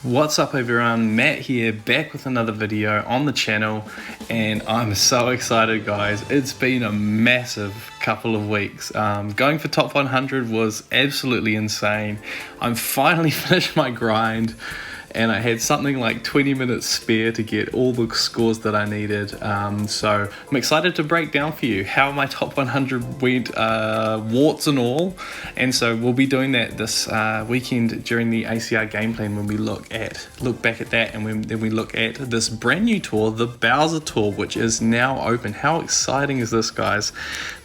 What's up everyone, Matt here, back with another video on the channel, and I'm so excited guys. It's been a massive couple of weeks. Going for top 100 was absolutely insane. I'm finally finished my grind and I had something like 20 minutes spare to get all the scores that I needed. So I'm excited to break down for you how my top 100 went, warts and all. And so we'll be doing that this weekend during the ACR game plan when we look back at that, and then we look at this brand new tour, the Bowser Tour, which is now open. How exciting is this, guys?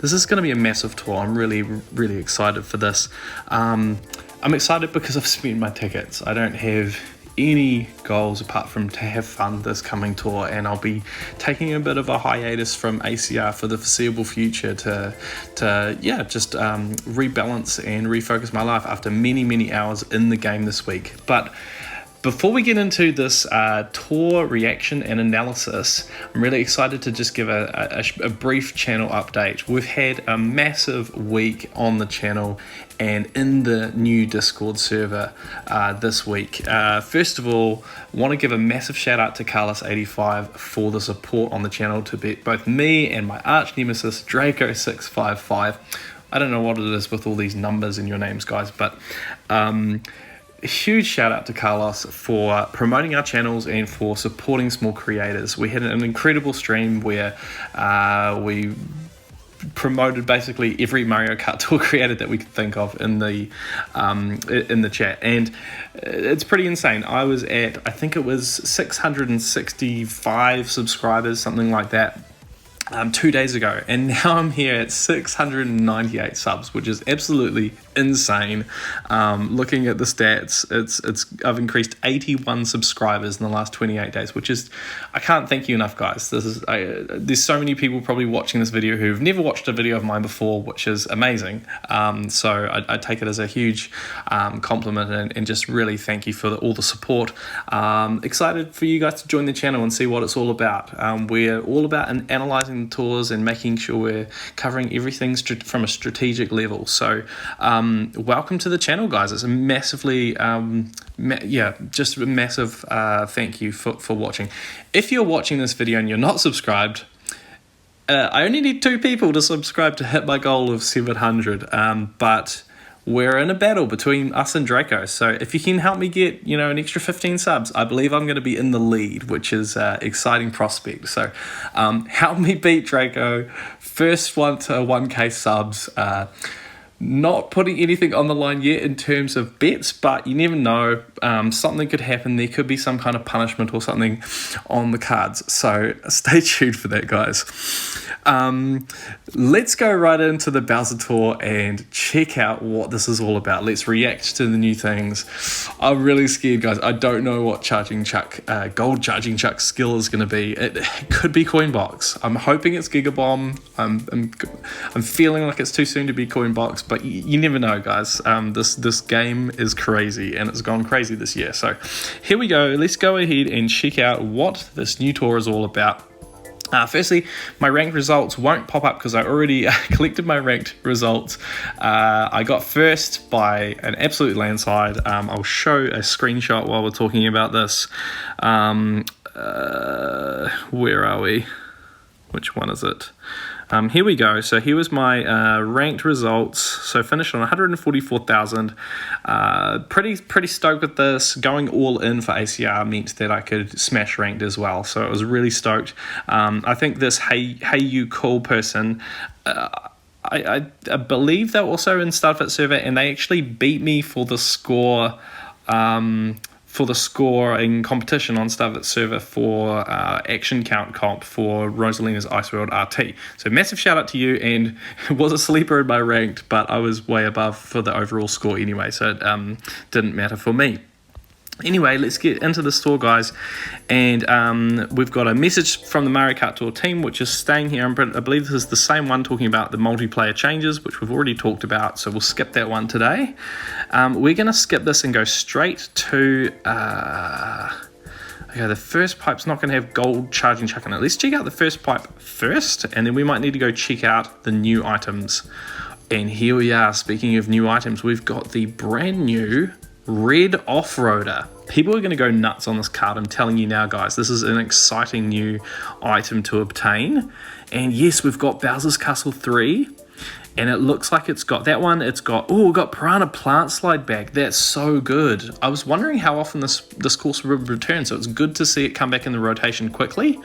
This is going to be a massive tour. I'm really excited for this. I'm excited because I've spent my tickets. I don't have any goals apart from to have fun this coming tour, and I'll be taking a bit of a hiatus from ACR for the foreseeable future to rebalance and refocus my life after many hours in the game this week. But before we get into this tour reaction and analysis, I'm really excited to just give a brief channel update. We've had a massive week on the channel and in the new Discord server this week. First of all, I want to give a massive shout out to Carlos85 for the support on the channel to both me and my arch nemesis Draco655. I don't know what it is with all these numbers in your names, guys, but a huge shout out to Carlos for promoting our channels and for supporting small creators. We had an incredible stream where we promoted basically every Mario Kart Tour creator that we could think of in the chat, and it's pretty insane. I was at, I think it was 665 subscribers, something like that, 2 days ago, and now I'm here at 698 subs, which is absolutely insane. Looking at the stats, I've increased 81 subscribers in the last 28 days, which is, I can't thank you enough, guys. There's so many people probably watching this video who've never watched a video of mine before, which is amazing. So I take it as a huge compliment, and just really thank you for all the support. Excited for you guys to join the channel and see what it's all about. We're all about analysing tours and making sure we're covering everything from a strategic level. So welcome to the channel, guys. It's a massively just a massive thank you for watching. If you're watching this video and you're not subscribed, I only need 2 people to subscribe to hit my goal of 700, but we're in a battle between us and Draco. So if you can help me get, an extra 15 subs, I believe I'm going to be in the lead, which is an exciting prospect. So help me beat Draco. First one to 1K subs. Not putting anything on the line yet in terms of bets, but you never know. Something could happen. There could be some kind of punishment or something on the cards. So stay tuned for that, guys. Let's go right into the Bowser Tour and check out what this is all about. Let's react to the new things. I'm really scared, guys. I don't know what gold charging chuck skill is going to be. It could be coinbox. I'm hoping it's Gigabomb. I'm feeling like it's too soon to be coinbox, but you never know, guys. This game is crazy, and it's gone crazy this year. So here we go. Let's go ahead and check out what this new tour is all about. Firstly, my ranked results won't pop up because I already collected my ranked results. I got first by an absolute landslide. I'll show a screenshot while we're talking about this. Where are we? Which one is it? Here we go. So here was my ranked results. So finished on 144,000. Pretty stoked with this. Going all in for ACR meant that I could smash ranked as well. So I was really stoked. I think this Hey You Cool person, I believe they're also in Starfit server, and they actually beat me for the score. For the scoring competition on Starfit server for action count comp for Rosalina's Ice World RT. So massive shout out to you, and it was a sleeper in my ranked, but I was way above for the overall score anyway, so it didn't matter for me. Anyway, let's get into the store, guys, and we've got a message from the Mario Kart Tour team, which is staying here. I believe this is the same one talking about the multiplayer changes, which we've already talked about, so we'll skip that one today. We're going to skip this and go straight to... okay, the first pipe's not going to have gold charging chuck in it. Let's check out the first pipe first, and then we might need to go check out the new items. And here we are. Speaking of new items, we've got the brand new red off-roader People are going to go nuts on this card. I'm telling you now, guys, this is an exciting new item to obtain. And yes, we've got Bowser's Castle 3. And it looks like it's got that one. It's got, oh, we've got Piranha Plant Slide back. That's so good. I was wondering how often this course would return, so it's good to see it come back in the rotation quickly.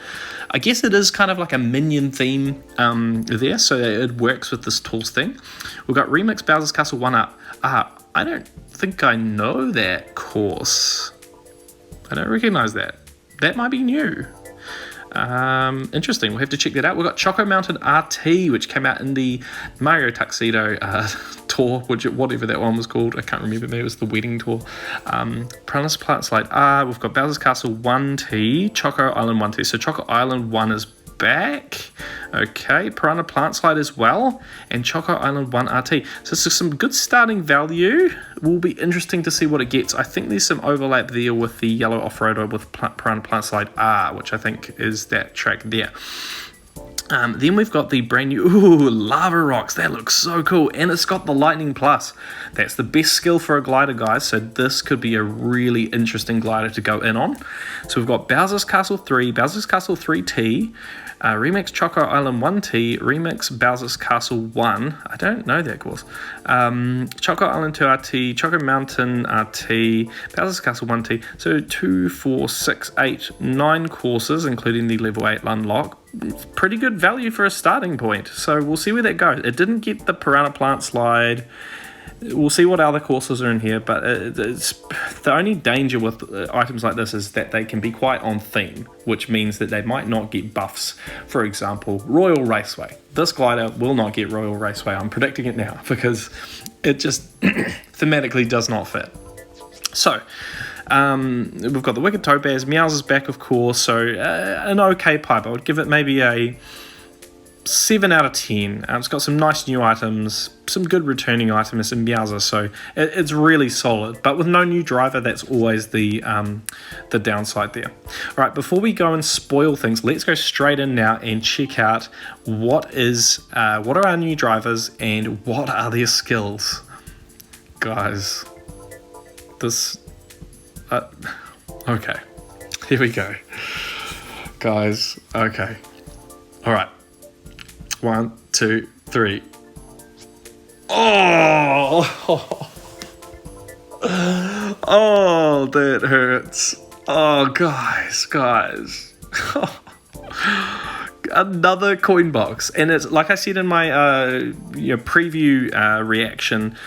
I guess it is kind of like a minion theme there, so it works with this tools thing. We've got Remix Bowser's Castle 1 Up. I don't think I know that course. I don't recognize that. That might be new. Interesting, we'll have to check that out. We've got Choco Mountain RT, which came out in the Mario Tuxedo tour, whatever that one was called. I can't remember, maybe it was the wedding tour. Piranha Plant Slide we've got Bowser's Castle 1T, Choco Island 1T. So Choco Island 1 is back. Okay, Piranha Plant Slide as well, and Choco Island 1 RT. So this is some good starting value. Will be interesting to see what it gets. I think there's some overlap there with the yellow off-roader with Piranha Plant Slide R, which I think is that track there. Then we've got the brand new Lava Rocks. That looks so cool, and it's got the Lightning Plus. That's the best skill for a glider, guys, so this could be a really interesting glider to go in on. So we've got Bowser's Castle 3, Bowser's Castle 3T, Remix Choco Island 1T, Remix Bowser's Castle 1, I don't know that course, Choco Island 2 RT, Choco Mountain RT, Bowser's Castle 1T, so 2, 4, 6, 8, 9 courses, including the level 8 unlock. Pretty good value for a starting point, so we'll see where that goes. It didn't get the Piranha Plant Slide. We'll see what other courses are in here, but it's, the only danger with items like this is that they can be quite on theme, which means that they might not get buffs. For example, Royal Raceway. This glider will not get Royal Raceway. I'm predicting it now because it just thematically does not fit. So, we've got the Wicked Topaz. Meows is back, of course, so an okay pipe. I would give it maybe a 7 out of 10. It's got some nice new items, some good returning items in Meowser, so it's really solid. But with no new driver, that's always the downside there. All right, before we go and spoil things, let's go straight in now and check out what are our new drivers and what are their skills, guys. This okay, here we go, guys. Okay, all right. 1, 2, 3. Oh, oh, that hurts. Oh, guys. Another coin box, and it's like I said in my preview reaction,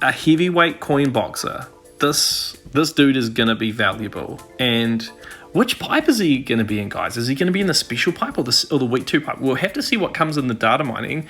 a heavyweight coin boxer. This dude is gonna be valuable. And which pipe is he going to be in, guys? Is he going to be in the special pipe or the week 2 pipe? We'll have to see what comes in the data mining,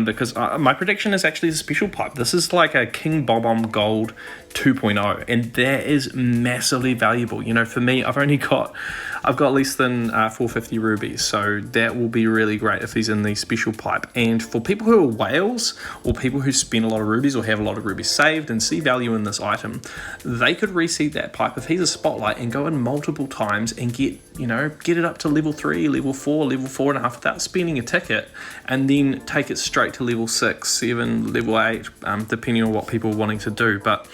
because my prediction is actually the special pipe. This is like a King Bob-omb Gold 2.0, and that is massively valuable. You know, for me, I've got less than 450 rubies, so that will be really great if he's in the special pipe. And for people who are whales or people who spend a lot of rubies or have a lot of rubies saved and see value in this item, they could reseed that pipe if he's a spotlight and go in multiple times and get it up to level 3, level 4, level 4.5 without spending a ticket, and then take it straight to level 6, 7, level 8, depending on what people are wanting to do. But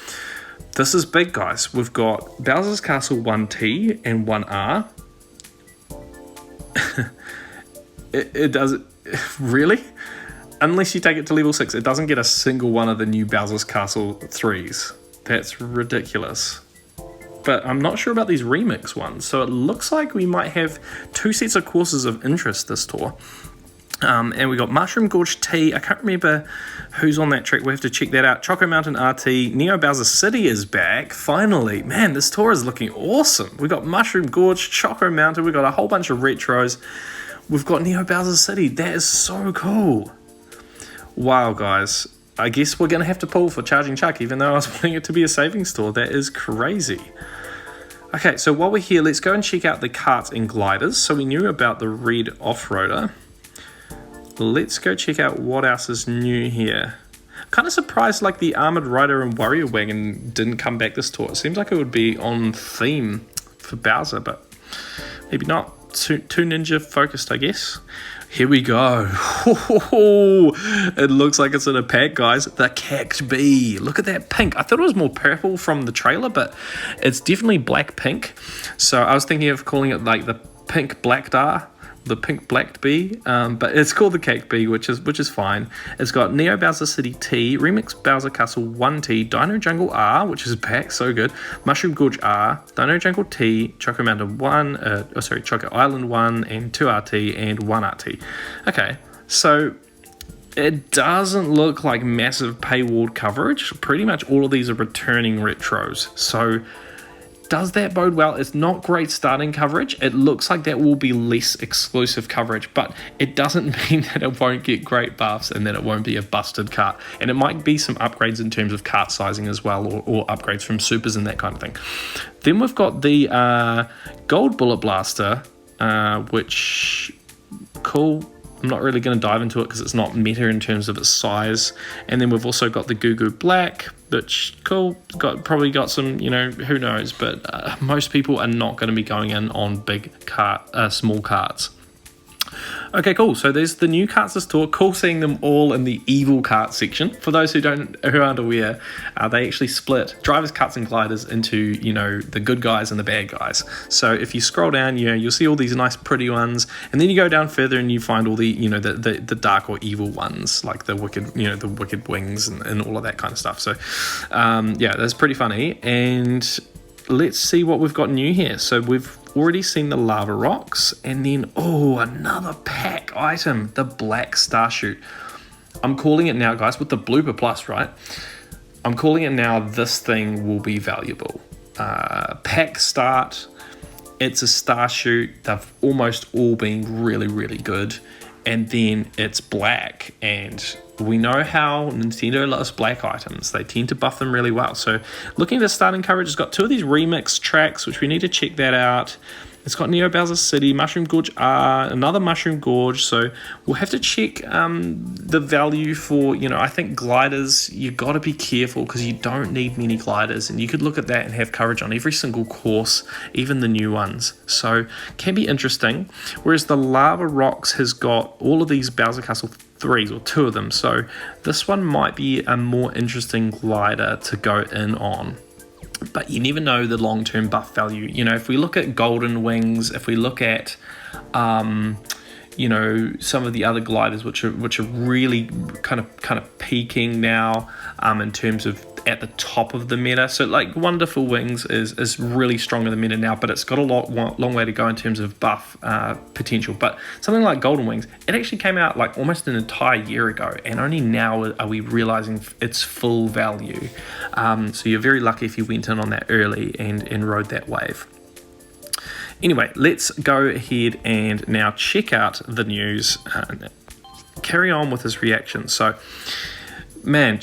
this is big, guys. We've got Bowser's Castle 1T and 1R. it does really, unless you take it to level 6, it doesn't get a single one of the new Bowser's Castle 3s. That's ridiculous. But I'm not sure about these remix ones, so it looks like we might have 2 sets of courses of interest this tour. And we got Mushroom Gorge T. I can't remember who's on that track. We have to check that out. Choco Mountain RT. Neo Bowser City is back. Finally. Man, this tour is looking awesome. We got Mushroom Gorge, Choco Mountain. We got a whole bunch of retros. We've got Neo Bowser City. That is so cool. Wow, guys. I guess we're going to have to pull for Charging Chuck, even though I was wanting it to be a savings store. That is crazy. Okay, so while we're here, let's go and check out the carts and gliders. So we knew about the red off-roader. Let's go check out what else is new here. Kind of surprised like the Armored Rider and Warrior Wagon didn't come back this tour. It seems like it would be on theme for Bowser, but maybe not. Too ninja focused, I guess. Here we go. It looks like it's in a pack, guys. The Cakt B. Look at that pink. I thought it was more purple from the trailer, but it's definitely black pink. So I was thinking of calling it like the pink black dar, the pink black B, but it's called the Cakt B, which is fine. It's got Neo Bowser City T, Remix Bowser Castle 1T, Dino Jungle R, which is a pack, so good, Mushroom Gorge R, Dino Jungle T, Choco Mountain 1, Choco Island 1, and 2 RT, and 1 RT. Okay, so it doesn't look like massive paywall coverage. Pretty much all of these are returning retros, so does that bode well? It's not great starting coverage. It looks like that will be less exclusive coverage, but it doesn't mean that it won't get great buffs and that it won't be a busted cart. And it might be some upgrades in terms of cart sizing as well, or upgrades from supers and that kind of thing. Then we've got the Gold Bullet Blaster, which, cool. I'm not really going to dive into it because it's not meta in terms of its size. And then we've also got the Goo Goo Black, which, cool, probably got some, who knows, but most people are not going to be going in on big small carts. Okay, cool. So there's the new carts this tour. Cool seeing them all in the evil cart section. For those who aren't aware, they actually split drivers, carts, and gliders into the good guys and the bad guys. So if you scroll down, you'll see all these nice pretty ones, and then you go down further and you find all the the dark or evil ones, like the wicked wings and all of that kind of stuff. So that's pretty funny. And let's see what we've got new here. So we've already seen the lava rocks, and then another pack item, the black star shoot. I'm calling it now, guys, with the blooper plus, right? I'm calling it now. This thing will be valuable. Pack start. It's a star shoot. They've almost all been really, really good. And then it's black, and we know how Nintendo loves black items. They tend to buff them really well. So looking at the starting coverage, it's got 2 of these remix tracks, which we need to check that out. It's got Neo Bowser City, Mushroom Gorge R, another Mushroom Gorge. So we'll have to check the value for, I think gliders, you got to be careful because you don't need many gliders. And you could look at that and have coverage on every single course, even the new ones. So can be interesting. Whereas the Lava Rocks has got all of these Bowser Castle 3s, or 2 of them. So this one might be a more interesting glider to go in on. But you never know the long-term buff value. If we look at Golden Wings, if we look at, some of the other gliders which are really kind of peaking now, in terms of at the top of the meta. So like Wonderful Wings is really strong in the meta now, but it's got a long way to go in terms of buff potential. But something like Golden Wings, it actually came out like almost an entire year ago, and only now are we realizing its full value. So you're very lucky if you went in on that early and rode that wave. Anyway, let's go ahead and now check out the news and carry on with this reaction. So, man,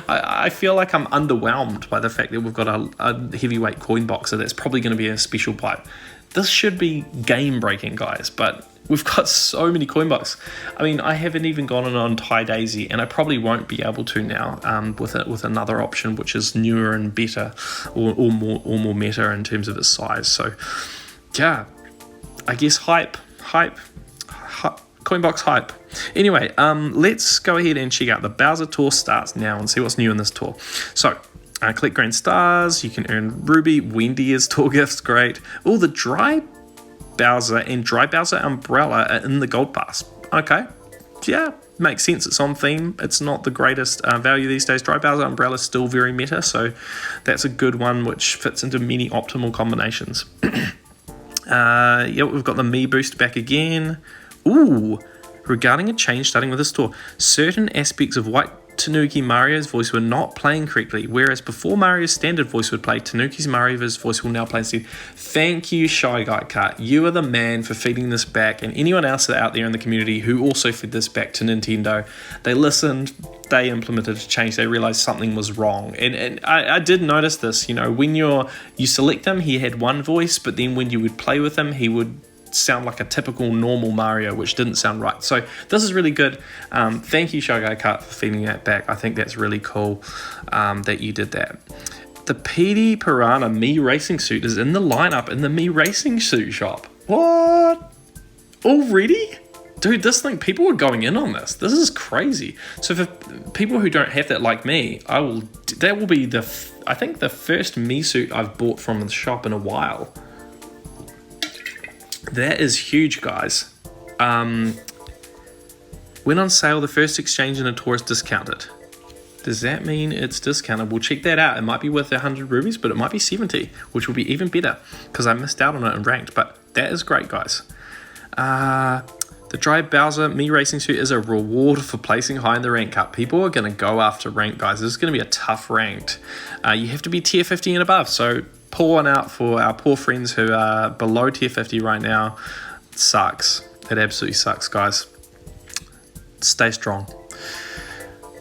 I feel like I'm underwhelmed by the fact that we've got a heavyweight coin boxer that's probably going to be a special pipe. This should be game breaking, guys, but we've got so many coin box. I mean, I haven't even gone on Ty Daisy, and I probably won't be able to now with another option which is newer and better, or more meta in terms of its size. So yeah, I guess hype, Coinbox hype. Anyway, let's go ahead and check out the Bowser Tour starts now and see what's new in this tour. So, collect Grand Stars, you can earn Ruby, Wendy is tour gifts, great. All the Dry Bowser and Dry Bowser Umbrella are in the Gold Pass. Okay, yeah, makes sense, it's on theme. It's not the greatest value these days. Dry Bowser Umbrella is still very meta, so that's a good one which fits into many optimal combinations. We've got the Me Boost back again. Ooh, regarding a change starting with this tour, certain aspects of White Tanuki Mario's voice were not playing correctly, whereas before Mario's standard voice would play, Tanuki's Mario's voice will now play instead. Thank you, Shy Guy Kart. You are the man for feeding this back, and anyone else out there in the community who also fed this back to Nintendo. They listened, they implemented a change, they realized something was wrong. And I did notice this, when you select him, he had one voice, but then when you would play with him, he would sound like a typical normal Mario, which didn't sound right. So this is really good. Thank you, Shy Guy Kart, for feeding that back. I think that's really cool that you did that. The PD Piranha Me Racing Suit is in the lineup in the Me Racing Suit shop. What? Already? dude, this thing, people were going in on this. This is crazy. So for people who don't have that like me, that will be I think the first me suit I've bought from the shop in a while. That is huge, guys. When on sale, the first exchange in a tour is discounted. Does that mean it's discounted? We'll check that out. It might be worth 100 rubies, but it might be 70, which will be even better because I missed out on it in ranked. But that is great, guys. The Dry Bowser Me Racing Suit is a reward for placing high in the rank cup. People are going to go after rank, guys. This is going to be a tough ranked. You have to be tier 50 and above. So pour one out for our poor friends who are below tier 50 right now. It sucks. It absolutely sucks, guys. Stay strong.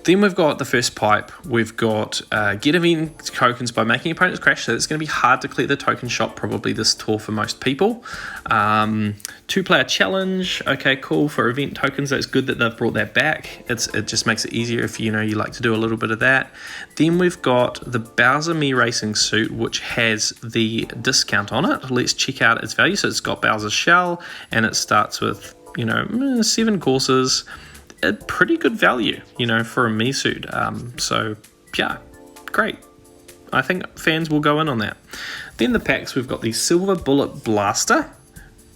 Then we've got the first pipe. We've got get event tokens by making opponents crash. So it's going to be hard to clear the token shop probably this tour for most people. 2-player challenge. Okay, cool. For event tokens, that's good that they've brought that back. It just makes it easier if you like to do a little bit of that. Then we've got the Bowser Me Racing Suit, which has the discount on it. Let's check out its value. So it's got Bowser's shell, and it starts with 7 courses. A pretty good value, for a me suit. So yeah, great. I think fans will go in on that. Then the packs, we've got the Silver Bullet Blaster,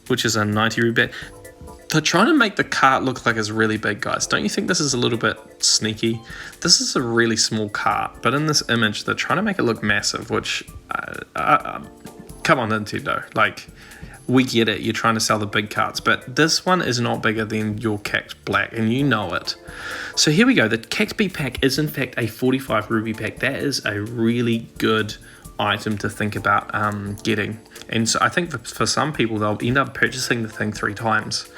which is a 90 ruby pack. They're trying to make the cart look like it's really big, guys. Don't you think this is a little bit sneaky? This is a really small cart, but in this image, they're trying to make it look massive, which, come on, Nintendo. We get it, you're trying to sell the big carts, but this one is not bigger than your Kart Black, and you know it. So here we go. The Kart B pack is in fact a 45 ruby pack. That is a really good item to think about getting. And so I think for some people, they'll end up purchasing the thing 3 times.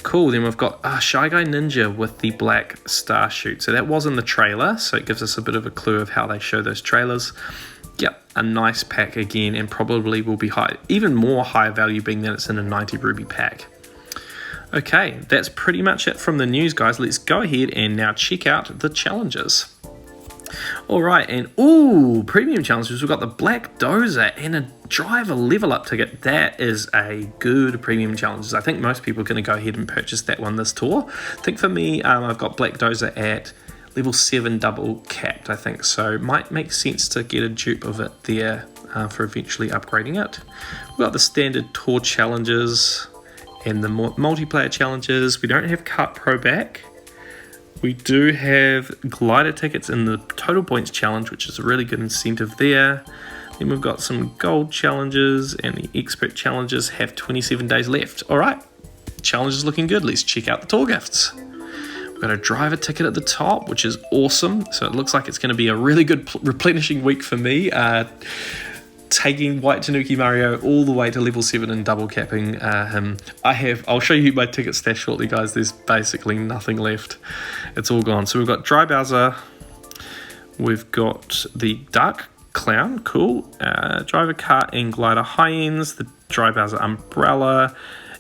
Cool, then we've got Shy Guy Ninja with the black star chute. So that was in the trailer, so it gives us a bit of a clue of how they show those trailers. Yep, a nice pack again, and probably will be even more high value being that it's in a 90 ruby pack. Okay, that's pretty much it from the news, guys. Let's go ahead and now check out the challenges. Alright, and premium challenges. We've got the Black Dozer and a driver level up ticket. That is a good premium challenges. I think most people are going to go ahead and purchase that one this tour. I think for me, I've got Black Dozer at level 7 double capped, I think, so might make sense to get a dupe of it there for eventually upgrading it. We've got the standard tour challenges and the multiplayer challenges. We don't have Kart Pro back. We do have glider tickets in the total points challenge, which is a really good incentive there. Then we've got some gold challenges, and the expert challenges have 27 days left. All right, challenge is looking good. Let's check out the tour gifts. Got a driver ticket at the top, which is awesome. So it looks like it's going to be a really good replenishing week for me. Taking White Tanuki Mario all the way to level 7 and double capping him. I'll show you my ticket stash shortly, guys. There's basically nothing left. It's all gone. So we've got Dry Bowser. We've got the Dark Clown, cool. Driver Kart and Glider High Ends. The Dry Bowser Umbrella.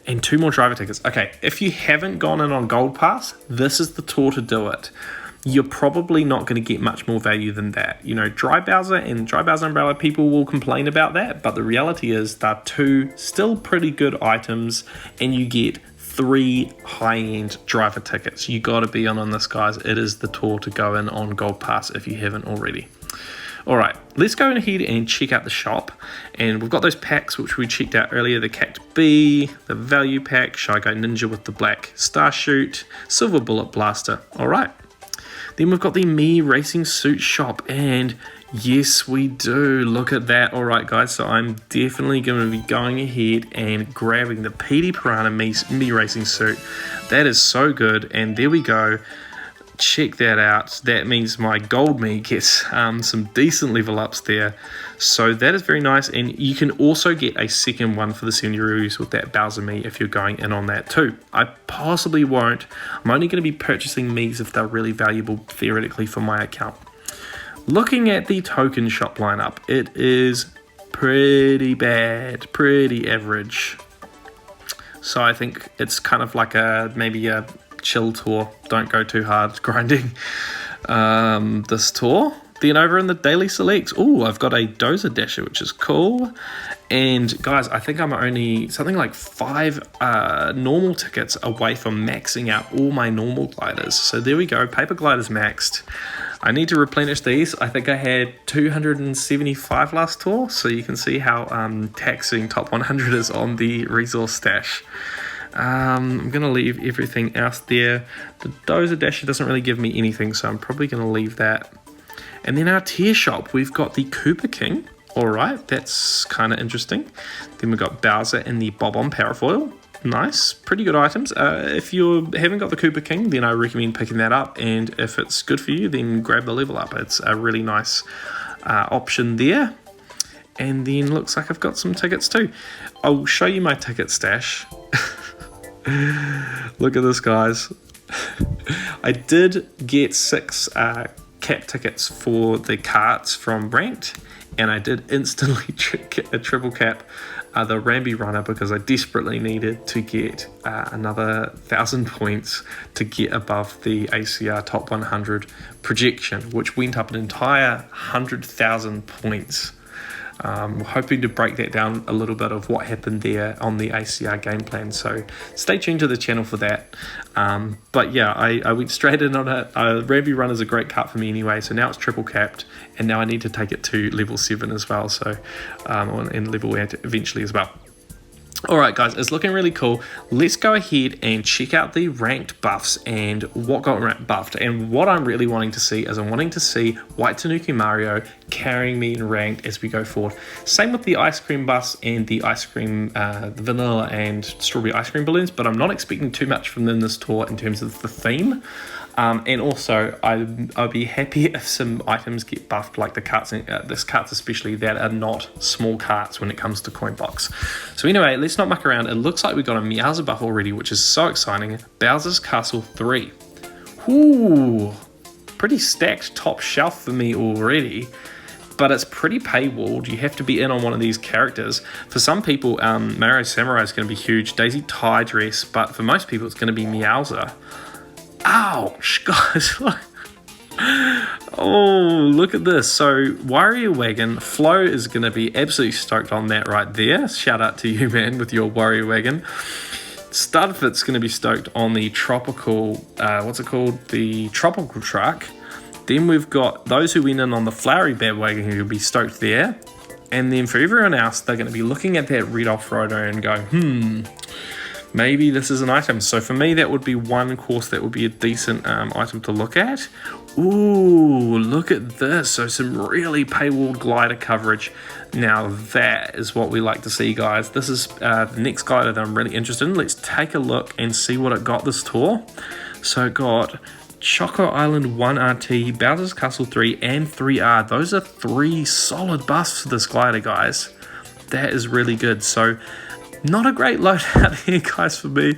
And 2 more driver tickets. Okay, if you haven't gone in on Gold Pass, this is the tour to do it. You're probably not going to get much more value than that. Dry Bowser and Dry Bowser Umbrella, people will complain about that, but the reality is they're 2 still pretty good items, and you get 3 high-end driver tickets. You got to be on this, guys. It is the tour to go in on Gold Pass if you haven't already. All right, let's go ahead and check out the shop. And we've got those packs, which we checked out earlier. The Kart B, the Value Pack, Shy Guy Ninja with the Black Star Chute, Silver Bullet Blaster. All right. Then we've got the Me Racing Suit shop. And yes, we do. Look at that. All right, guys. So I'm definitely going to be going ahead and grabbing the PD Piranha Me Racing Suit. That is so good. And there we go. Check that out. That means my gold me gets some decent level ups there, so that is very nice. And you can also get a second one for the 70 rubies with that Bowser me if you're going in on that too. I possibly won't. I'm only going to be purchasing me's if they're really valuable theoretically for my account. Looking at the token shop lineup, it is pretty bad, pretty average. So I think it's kind of like maybe a chill tour. Don't go too hard grinding this tour. Then over in the daily selects, oh, I've got a Dozer Dasher, which is cool. And guys, I think I'm only something like 5 normal tickets away from maxing out all my normal gliders. So there we go, paper gliders maxed. I need to replenish these. I think I had 275 last tour, so you can see how taxing top 100 is on the resource stash. I'm going to leave everything else there. The Dozer Dasher doesn't really give me anything, so I'm probably going to leave that. And then our tier shop, we've got the Cooper King. All right, that's kind of interesting. Then we've got Bowser and the Bob-on Parafoil. Nice, pretty good items. If you haven't got the Cooper King, then I recommend picking that up. And if it's good for you, then grab the level up. It's a really nice option there. And then looks like I've got some tickets too. I'll show you my ticket stash. Look at this, guys. I did get 6 cap tickets for the carts from Ranked, and I did instantly get a triple cap the Ramby Runner because I desperately needed to get another 1,000 points to get above the ACR top 100 projection, which went up an entire 100,000 points. We're hoping to break that down a little bit of what happened there on the ACR game plan, so stay tuned to the channel for that. But yeah, I went straight in on it. Ramby Run is a great cut for me anyway, so now it's triple capped, and now I need to take it to level 7 as well, so and level 8 eventually as well. Alright guys, it's looking really cool. Let's go ahead and check out the ranked buffs and what got buffed. And what I'm really wanting to see is I'm wanting to see White Tanuki Mario carrying me in ranked as we go forward. Same with the ice cream buffs and the ice cream, the vanilla and strawberry ice cream balloons, but I'm not expecting too much from them this tour in terms of the theme. And also, I'll be happy if some items get buffed, like the carts, this carts especially, that are not small carts when it comes to coinbox. So anyway, let's not muck around. It looks like we got a Meowser buff already, which is so exciting. Bowser's Castle 3. Ooh, pretty stacked top shelf for me already. But it's pretty paywalled. You have to be in on one of these characters. For some people, Mario Samurai is going to be huge. Daisy Tie Dress, but for most people, it's going to be Meowser. Ouch, guys. Oh, look at this. So Wario Wagon, Flo is going to be absolutely stoked on that right there. Shout out to you, man, with your Wario Wagon. Studfit's going to be stoked on the tropical, what's it called? The tropical truck. Then we've got those who went in on the flowery bandwagon who will be stoked there. And then for everyone else, they're going to be looking at that red off-roader and go, maybe this is an item. So for me, that would be one course that would be a decent item to look at. Ooh, look at this. So some really paywalled glider coverage. Now that is what we like to see, guys. This is the next glider that I'm really interested in. Let's take a look and see what it got this tour. So it got Choco Island 1RT, Bowser's Castle 3, and 3R. Those are 3 solid buffs for this glider, guys. That is really good. So not a great loadout here, guys, for me.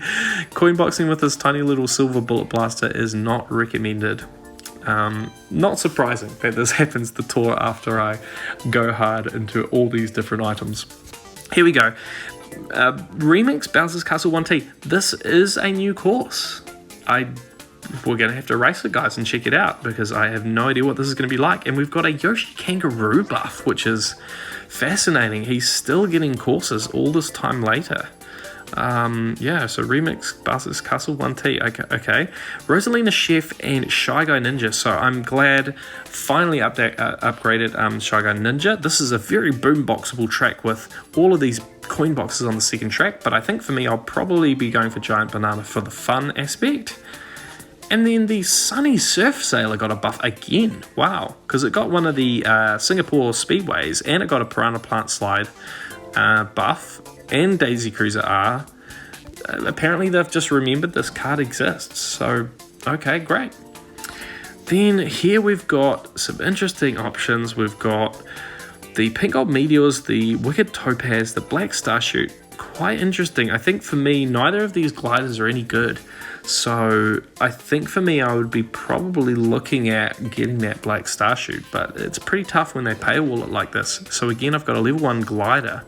Coinboxing with this tiny little silver bullet blaster is not recommended. Not surprising that this happens the tour after I go hard into all these different items. Here we go. Remix Bowser's Castle 1T. This is a new course. We're going to have to race it, guys, and check it out because I have no idea what this is going to be like. And we've got a Yoshi Kangaroo buff, which is fascinating. He's still getting courses all this time later. Yeah, so Remix Bowser's Castle 1T. Okay. Rosalina Chef and Shy Guy Ninja. So I'm glad finally upgraded Shy Guy Ninja. This is a very boomboxable track with all of these coin boxes on the second track. But I think for me, I'll probably be going for Giant Banana for the fun aspect. And then the Sunny Surf Sailor got a buff again. Wow. Because it got one of the Singapore Speedways and it got a Piranha Plant Slide buff. And Daisy Cruiser R. Apparently they've just remembered this card exists. So, okay, great. Then here we've got some interesting options. We've got the Pink Gold Meteors, the Wicked Topaz, the Black Starchute. Quite interesting. I think for me, neither of these gliders are any good. So I think for me, I would be probably looking at getting that Black Starchute, but it's pretty tough when they paywall it like this. So again, I've got a level 1 glider.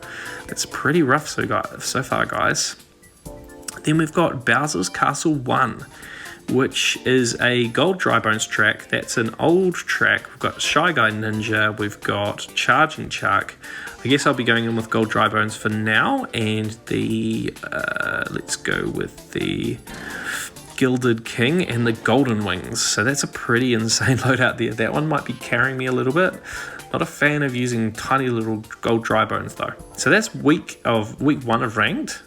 It's pretty rough so far, guys. Then we've got Bowser's Castle 1. which is a gold dry bones track. That's an old track. We've got Shy Guy Ninja, we've got Chargin Chuck. I guess I'll be going in with gold dry bones for now, and the let's go with the Gilded King and the Golden Wings. So that's a pretty insane loadout there. That one might be carrying me a little bit. Not a fan of using tiny little gold dry bones though. So that's week 1 of ranked.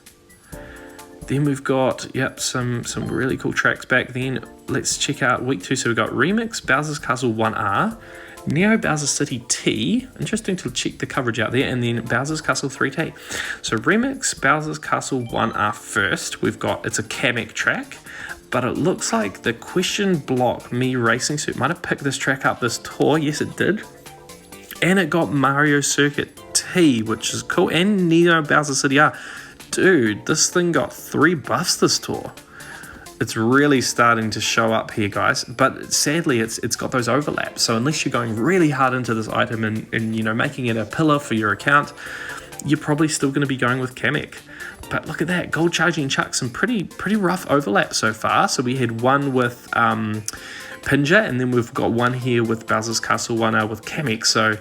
Then we've got, yep, some really cool tracks back then. Let's check out week 2. So we've got Remix, Bowser's Castle 1R, Neo Bowser City T, interesting to check the coverage out there, and then Bowser's Castle 3T. So Remix, Bowser's Castle 1R first. We've got, it's a Kamek track, but it looks like the question block Me Racing Suit might have picked this track up this tour. Yes, it did. And it got Mario Circuit T, which is cool, and Neo Bowser City R. Dude, this thing got 3 buffs this tour. It's really starting to show up here, guys, but sadly it's got those overlaps. So unless you're going really hard into this item and you know, making it a pillar for your account, you're probably still going to be going with Kamek. But look at that, Gold Charging Chuck, some pretty rough overlap so far. So we had one with Pinja, and then we've got one here with Bowser's Castle 1R with Kamek. So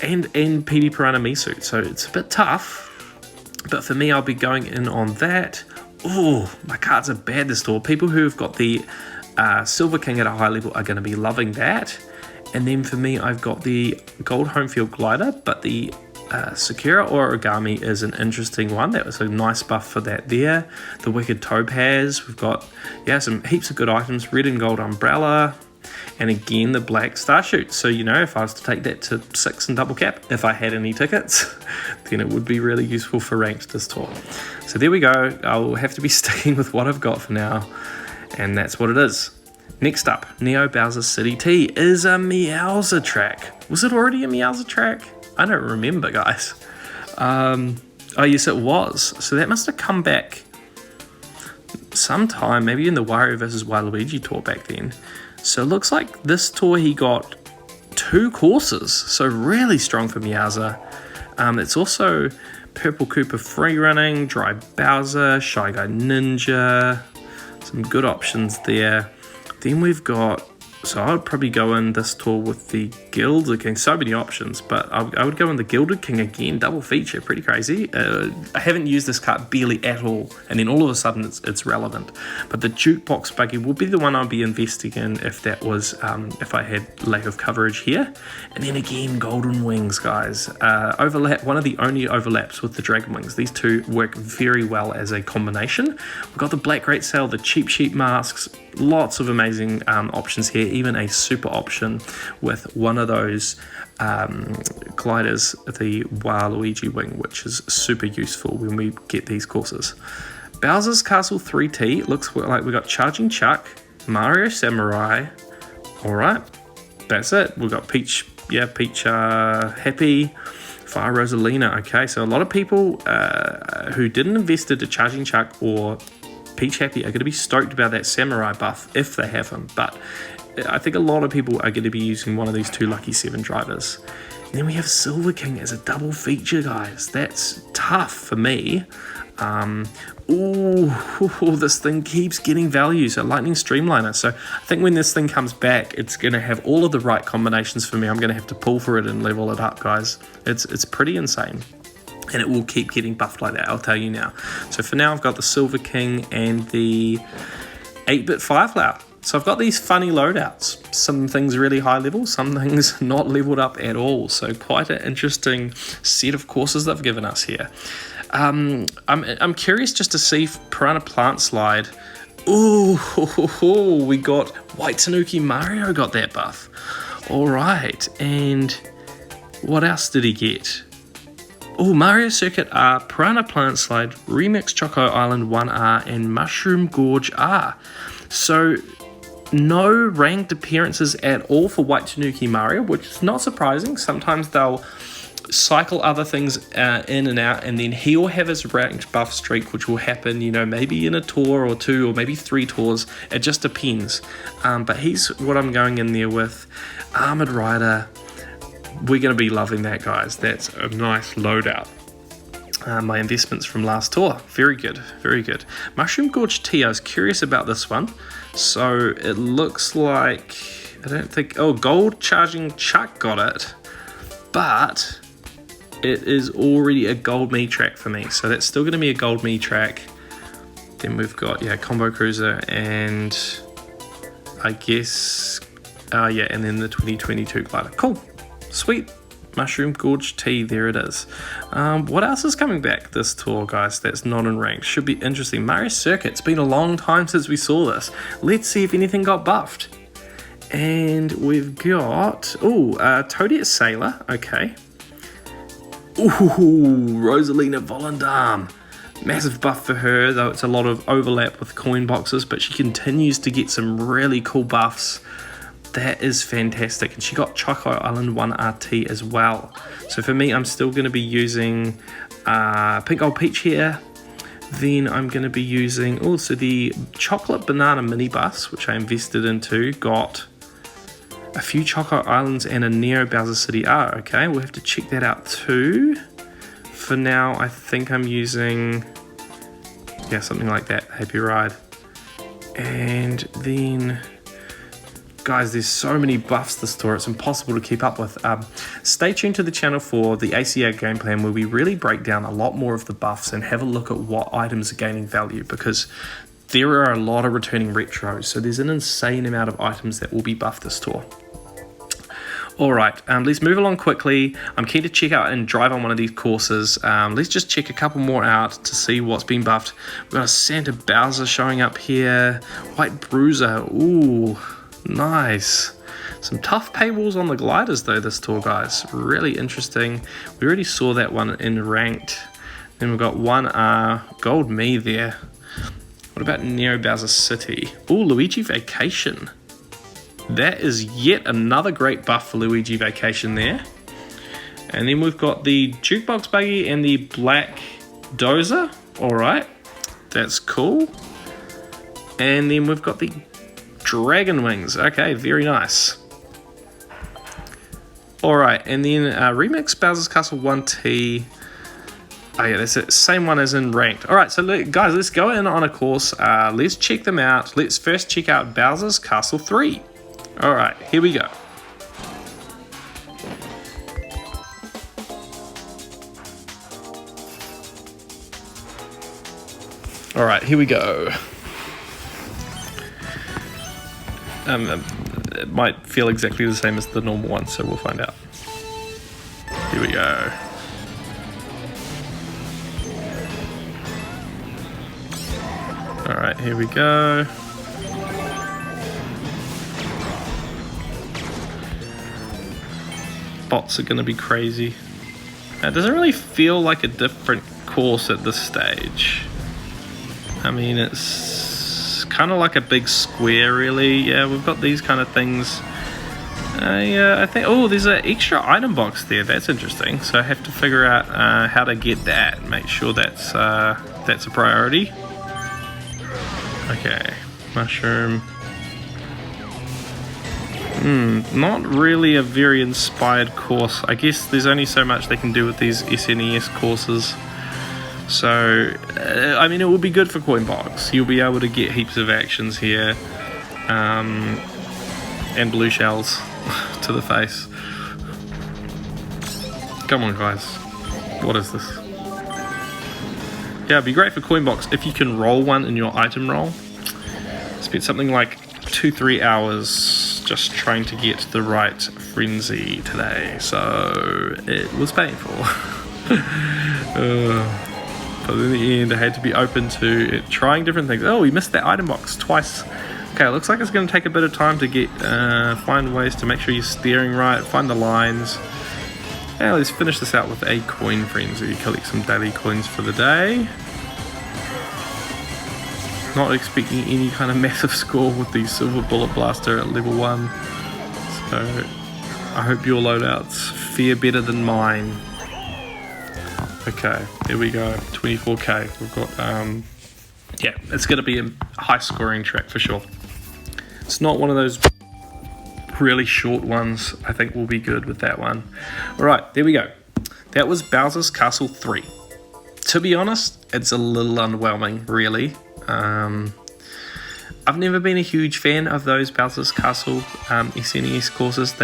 and PD Piranha Misu. So it's a bit tough. But for me, I'll be going in on that. Oh, my cards are bad this tour. People who've got the Silver King at a high level are going to be loving that. And then for me, I've got the Gold Homefield Glider, but the Sakura Origami is an interesting one. That was a nice buff for that there. The Wicked Topaz. We've got, yeah, some heaps of good items. Red and Gold Umbrella. And again, the Black Star Shoot. So, you know, if I was to take that to 6 and double cap, if I had any tickets, then it would be really useful for ranked this tour. So there we go. I'll have to be sticking with what I've got for now. And that's what it is. Next up, Neo Bowser City T is a Meowser track. Was it already a Meowser track? I don't remember, guys. Oh, yes, it was. So that must have come back sometime, maybe in the Wario vs. Waluigi tour back then. So it looks like this tour he got 2 courses, so really strong for Meowser. It's also Purple Koopa free running, Dry Bowser, Shy Guy Ninja, some good options there. Then we've got, so I would probably go in this tour with the Gilded King. So many options, but I would go in the Gilded King again, double feature, pretty crazy. I haven't used this card barely at all, and then all of a sudden it's relevant. But the Jukebox Buggy would be the one I'd be investing in if that was, if I had lack of coverage here. And then again, Golden Wings, guys. Overlap, one of the only overlaps with the Dragon Wings. These two work very well as a combination. We've got the Black Great Sale, the Cheap Sheep masks, lots of amazing options here, even a super option with one of those gliders, the Waluigi wing, which is super useful when we get these courses. Bowser's Castle 3T looks like we got Charging Chuck, Mario Samurai. All right, that's it. We've got Peach, yeah, Peach Happy, Fire Rosalina. Okay, so a lot of people who didn't invest into Charging Chuck or Peach Happy are going to be stoked about that Samurai buff if they have him, but I think a lot of people are going to be using one of these 2 Lucky 7 drivers. And then we have Silver King as a double feature, guys. That's tough for me. This thing keeps getting value. So Lightning Streamliner. So I think when this thing comes back, it's going to have all of the right combinations for me. I'm going to have to pull for it and level it up, guys. It's pretty insane. And it will keep getting buffed like that, I'll tell you now. So for now, I've got the Silver King and the 8-bit Fireflower. So I've got these funny loadouts. Some things really high level, some things not leveled up at all. So quite an interesting set of courses they've given us here. I'm curious just to see if Piranha Plant Slide. We got White Tanuki Mario got that buff. All right, and what else did he get? Oh, Mario Circuit R, Piranha Plant Slide, Remix Choco Island 1R, and Mushroom Gorge R. So no ranked appearances at all for White Tanuki Mario, which is not surprising. Sometimes they'll cycle other things in and out, and then he'll have his ranked buff streak, which will happen, you know, maybe in a tour or 2 or maybe 3 tours. It just depends. But he's what I'm going in there with. Armored Rider. We're going to be loving that, guys. That's a nice loadout. My investments from last tour. Very good, very good. Mushroom Gorge T, I was curious about this one. So it looks like, I don't think, oh, gold Charging Chuck got it, but it is already a gold me track for me. So that's still going to be a gold me track. Then we've got, yeah, Combo Cruiser and I guess, yeah, and then the 2022 glider. Cool, sweet. Mushroom Gorge Tea, there it is. What else is coming back this tour, guys, that's not in ranked? Should be interesting. Mario Circuit, it's been a long time since we saw this. Let's see if anything got buffed. And we've got, oh, Toadette Sailor, okay. Ooh, Rosalina Volendam. Massive buff for her, though it's a lot of overlap with coin boxes, but she continues to get some really cool buffs. That is fantastic. And she got Choco Island 1 RT as well. So for me, I'm still going to be using Pink Gold Peach here. Then I'm going to be using also the Chocolate Banana Mini Bus, which I invested into. Got a few Choco Islands and a Neo Bowser City R. Okay, we'll have to check that out too. For now, I think I'm using, yeah, something like that. Happy Ride. And then, guys, there's so many buffs this tour, it's impossible to keep up with. Stay tuned to the channel for the ACR game plan, where we really break down a lot more of the buffs and have a look at what items are gaining value, because there are a lot of returning retros, so there's an insane amount of items that will be buffed this tour. Alright, let's move along quickly. I'm keen to check out and drive on one of these courses. Let's just check a couple more out to see what's been buffed. We've got a Santa Bowser showing up here. White Bruiser, ooh, nice. Some tough paywalls on the gliders though this tour, guys. Really interesting. We already saw that one in ranked. Then we've got 1R, gold me there. What about Neo Bowser City? Ooh, Luigi Vacation. That is yet another great buff for Luigi Vacation there. And then we've got the Jukebox Buggy and the Black Dozer. Alright, that's cool. And then we've got the Dragon Wings. Okay, very nice. Alright, and then Remix Bowser's Castle 1T. Oh yeah, that's it. Same one as in ranked. Alright, so guys, let's go in on a course. Let's check them out. Let's first check out Bowser's Castle 3. Alright, here we go. Alright, here we go. It might feel exactly the same as the normal one, so we'll find out. Here we go. Alright, here we go. Bots are going to be crazy. It doesn't really feel like a different course at this stage. I mean, it's kind of like a big square, really. Yeah, we've got these kind of things. Yeah, I think, oh, there's an extra item box there. That's interesting. So I have to figure out how to get that. Make sure that's a priority. Okay, mushroom. Not really a very inspired course. I guess there's only so much they can do with these SNES courses. So, I mean, it will be good for Coinbox. You'll be able to get heaps of actions here. And blue shells to the face. Come on, guys. What is this? Yeah, it'd be great for Coinbox if you can roll one in your item roll. Spent something like 2-3 hours just trying to get the right frenzy today, so it was painful. But in the end I had to be open to it, trying different things. Oh, we missed that item box twice. Okay, it looks like it's going to take a bit of time to get find ways to make sure you're steering right, find the lines. Now let's finish this out with a coin frenzy. Collect some daily coins for the day. Not expecting any kind of massive score with the Silver Bullet Blaster at level 1. So I hope your loadouts fare better than mine. Okay, there we go. 24k. We've got yeah, it's going to be a high scoring track for sure. It's not one of those really short ones. I think we'll be good with that one. Alright, there we go. That was Bowser's Castle 3. To be honest, it's a little underwhelming, really. I've never been a huge fan of those Bowser's Castle SNES courses.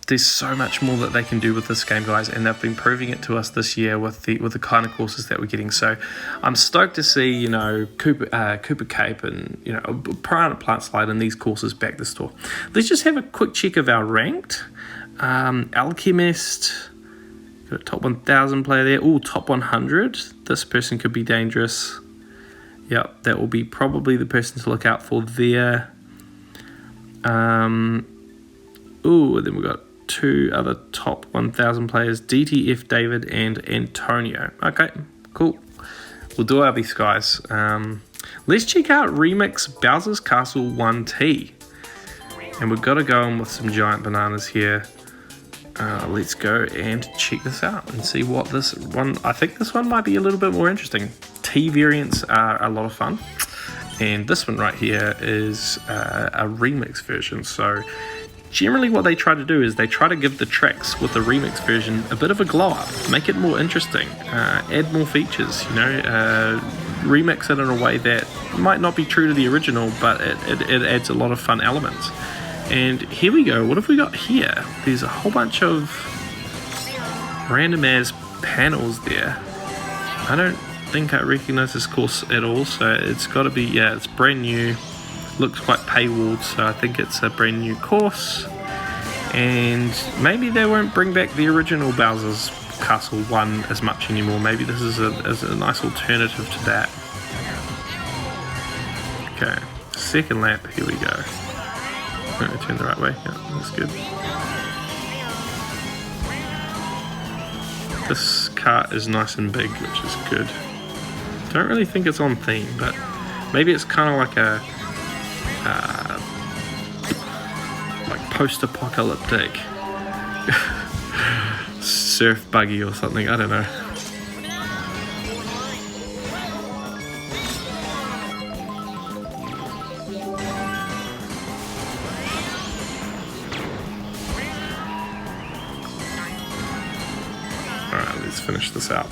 There's so much more that they can do with this game, guys, and they've been proving it to us this year with the kind of courses that we're getting. So I'm stoked to see, you know, Cooper Cape and, you know, Piranha Plant Slide and these courses back the store. Let's just have a quick check of our ranked. Alchemist, got a top 1000 player there. Oh, top 100. This person could be dangerous. Yep, that will be probably the person to look out for there. Ooh, then we've got 2 other top 1000 players, DTF David and Antonio. Okay, cool. We'll do our best, guys. Let's check out Remix Bowser's Castle 1T. And we've got to go in with some giant bananas here. Let's go and check this out and see what this one... I think this one might be a little bit more interesting. T variants are a lot of fun. And this one right here is a remix version. So generally what they try to do is they try to give the tracks with the remix version a bit of a glow up, make it more interesting, add more features, you know, remix it in a way that might not be true to the original, but it adds a lot of fun elements. And here we go. What have we got here? There's a whole bunch of random ass panels there. I don't think I recognize this course at all, so it's got to be, yeah, it's brand new. Looks quite paywalled, so I think it's a brand new course. And maybe they won't bring back the original Bowser's Castle 1 as much anymore. Maybe this is a nice alternative to that. Okay, second lap, here we go. Turn the right way, yeah, that's good. This cart is nice and big, which is good. Don't really think it's on theme, but maybe it's kind of like a like post-apocalyptic surf buggy or something, I don't know. Alright, let's finish this out.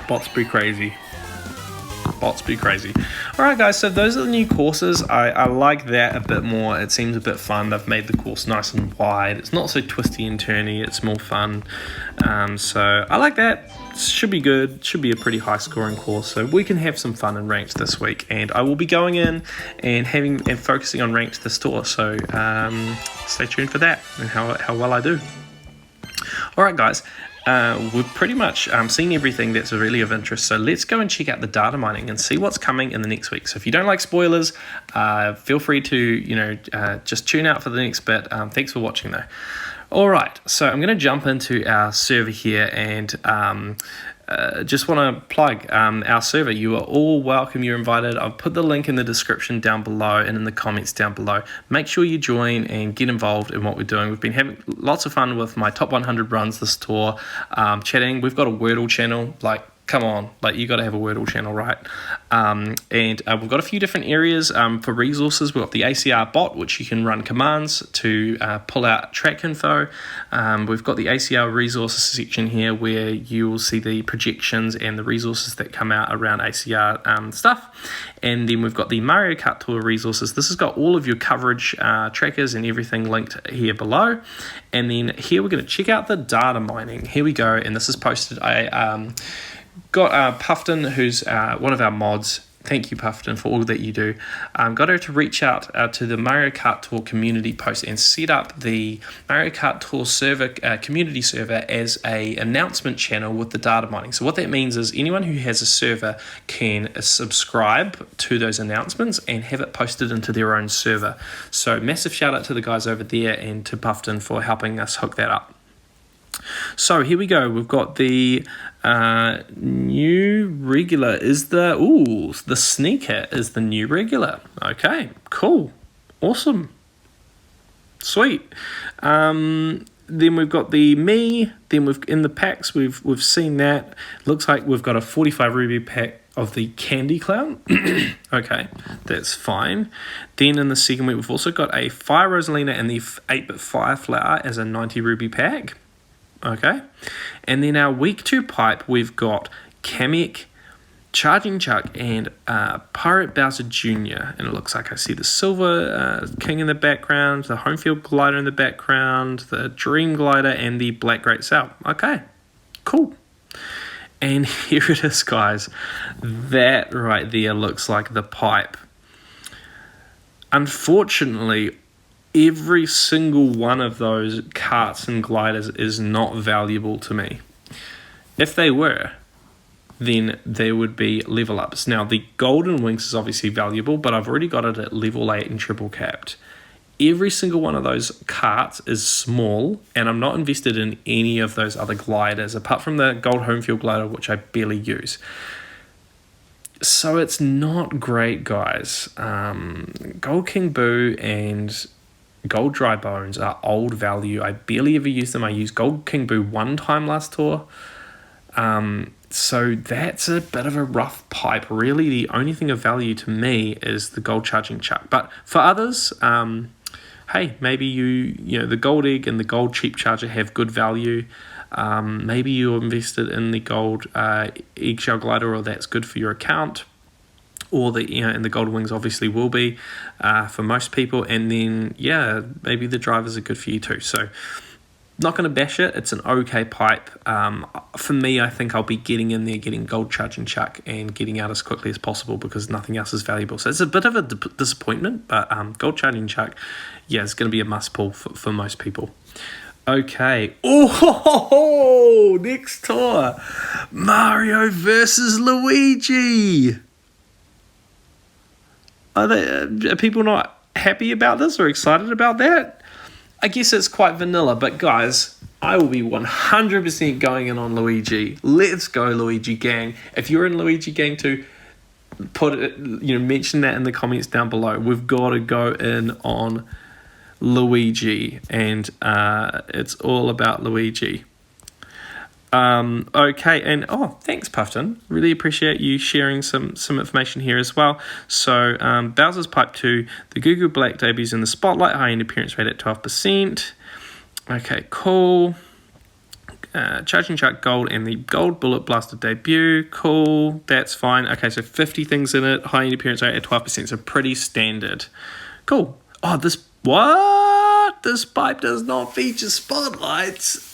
Bots be crazy. Bots be crazy. Alright guys, so those are the new courses. I like that a bit more. It seems a bit fun. They've made the course nice and wide. It's not so twisty and turny. It's more fun. So I like that. Should be good. Should be a pretty high scoring course. So we can have some fun in ranked this week. And I will be going in and focusing on ranked this tour. So stay tuned for that and how well I do. Alright guys. We've pretty much seen everything that's really of interest, so let's go and check out the data mining and see what's coming in the next week. So if you don't like spoilers, feel free to just tune out for the next bit. Thanks for watching though. Alright, so I'm going to jump into our server here and just want to plug our server. You are all welcome, you're invited. I'll put the link in the description down below and in the comments down below. Make sure you join and get involved in what we're doing. We've been having lots of fun with my top 100 runs this tour, chatting. We've got a Wordle channel, like, come on, like, you got to have a Wordle channel, right? And we've got a few different areas for resources. We've got the ACR bot, which you can run commands to pull out track info. We've got the ACR resources section here where you will see the projections and the resources that come out around ACR stuff. And then we've got the Mario Kart Tour resources. This has got all of your coverage trackers and everything linked here below. And then here we're going to check out the data mining. Here we go. And this is posted. Got Puffton, who's one of our mods. Thank you, Puffton, for all that you do. Got her to reach out to the Mario Kart Tour community post and set up the Mario Kart Tour server, community server, as a announcement channel with the data mining. So what that means is anyone who has a server can subscribe to those announcements and have it posted into their own server. So massive shout out to the guys over there and to Puffton for helping us hook that up. So here we go. We've got the new regular is the sneaker is the new regular. Okay, cool, awesome, sweet. Then we've got the me. Then we've in the packs we've seen that. Looks like we've got a 45 ruby pack of the Candy Clown. Okay, that's fine. Then in the second week we've also got a Fire Rosalina and the 8-bit Fire Flower as a 90 ruby pack. Okay, and then our week 2 pipe, we've got Kamek, Charging Chuck and Pirate Bowser Jr. And it looks like I see the Silver King in the background, the Homefield Glider in the background, the Dream Glider, and the Black Great Sal. Okay, cool. And here it is, guys. That right there looks like the pipe. Unfortunately, every single one of those karts and gliders is not valuable to me. If they were, then there would be level ups. Now, the Golden Wings is obviously valuable, but I've already got it at level 8 and triple capped. Every single one of those karts is small, and I'm not invested in any of those other gliders, apart from the Gold Homefield Glider, which I barely use. So it's not great, guys. Gold King Boo and Gold Dry Bones are old value. I barely ever use them. I used Gold King Boo one time last tour. So that's a bit of a rough pipe. Really, the only thing of value to me is the Gold Charging Chuck. But for others, hey, maybe you know, the Gold Egg and the Gold Cheap Charger have good value. Maybe you're invested in the Gold Eggshell Glider, or that's good for your account. Or and the Gold Wings obviously will be for most people. And then, yeah, maybe the drivers are good for you too. So, not going to bash it. It's an okay pipe. For me, I think I'll be getting in there, getting Gold Charging Chuck, and getting out as quickly as possible because nothing else is valuable. So it's a bit of a disappointment, but Gold Charging Chuck, yeah, it's going to be a must pull for most people. Okay. Oh, next tour, Mario versus Luigi. Are people not happy about this or excited about that? I guess it's quite vanilla, but guys, I will be 100% going in on Luigi. Let's go, Luigi gang. If you're in Luigi gang too, put it, mention that in the comments down below. We've got to go in on Luigi, and it's all about Luigi. Okay, and thanks, Puffton. Really appreciate you sharing some information here as well. So, Bowser's Pipe 2, the Goo Black debuts in the Spotlight, high-end appearance rate at 12%. Okay, cool. Charging Chuck Gold and the Gold Bullet Blaster debut. Cool, that's fine. Okay, so 50 things in it, high-end appearance rate at 12%, so pretty standard. Cool. Oh, this pipe does not feature spotlights.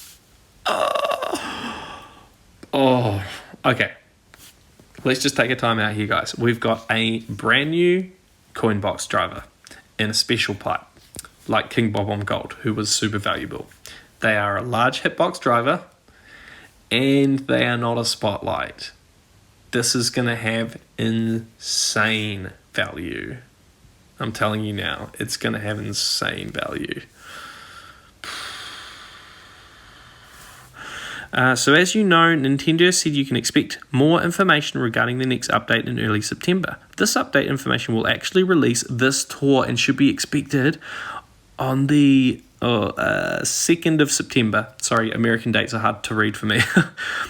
Oh, okay. Let's just take a time out here, guys. We've got a brand new coinbox driver in a special pipe, like King Bob on Gold, who was super valuable. They are a large hitbox driver, and they are not a spotlight. This is going to have insane value. I'm telling you now, it's going to have insane value. So as you know, Nintendo said you can expect more information regarding the next update in early September. This update information will actually release this tour and should be expected on the 2nd of September. Sorry, American dates are hard to read for me.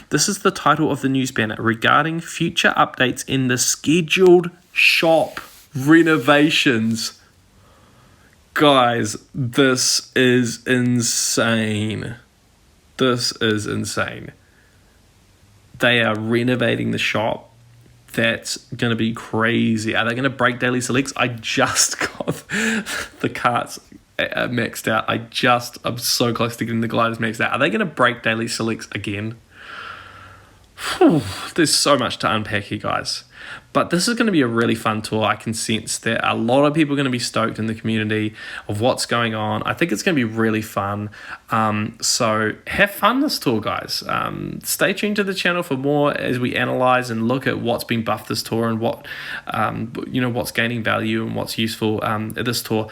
This is the title of the news banner regarding future updates in the scheduled shop renovations. Guys, this is insane. This is insane. They are renovating the shop. That's going to be crazy. Are they going to break daily selects? I just got the carts maxed out. I'm so close to getting the gliders maxed out. Are they going to break daily selects again? Whew, there's so much to unpack here, guys. But this is going to be a really fun tour. I can sense that a lot of people are going to be stoked in the community of what's going on. I think it's going to be really fun. So have fun this tour, guys. Stay tuned to the channel for more as we analyze and look at what's been buffed this tour and what, what's gaining value and what's useful at this tour.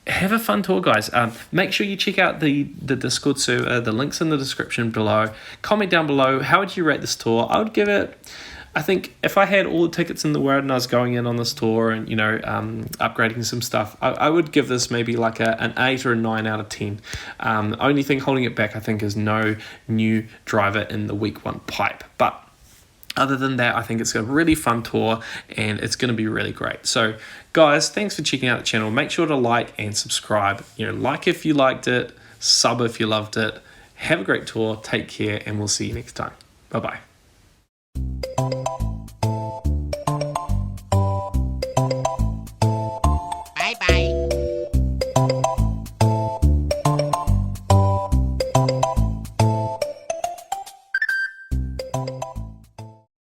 Have a fun tour, guys. Make sure you check out the Discord server. The link's in the description below. Comment down below. How would you rate this tour? I would give it, I think if I had all the tickets in the world and I was going in on this tour and, upgrading some stuff, I would give this maybe like an 8 or a 9 out of 10. Only thing holding it back, I think, is no new driver in the week 1 pipe. But other than that, I think it's a really fun tour and it's going to be really great. So, guys, thanks for checking out the channel. Make sure to like and subscribe. Like if you liked it, sub if you loved it. Have a great tour. Take care, and we'll see you next time. Bye-bye.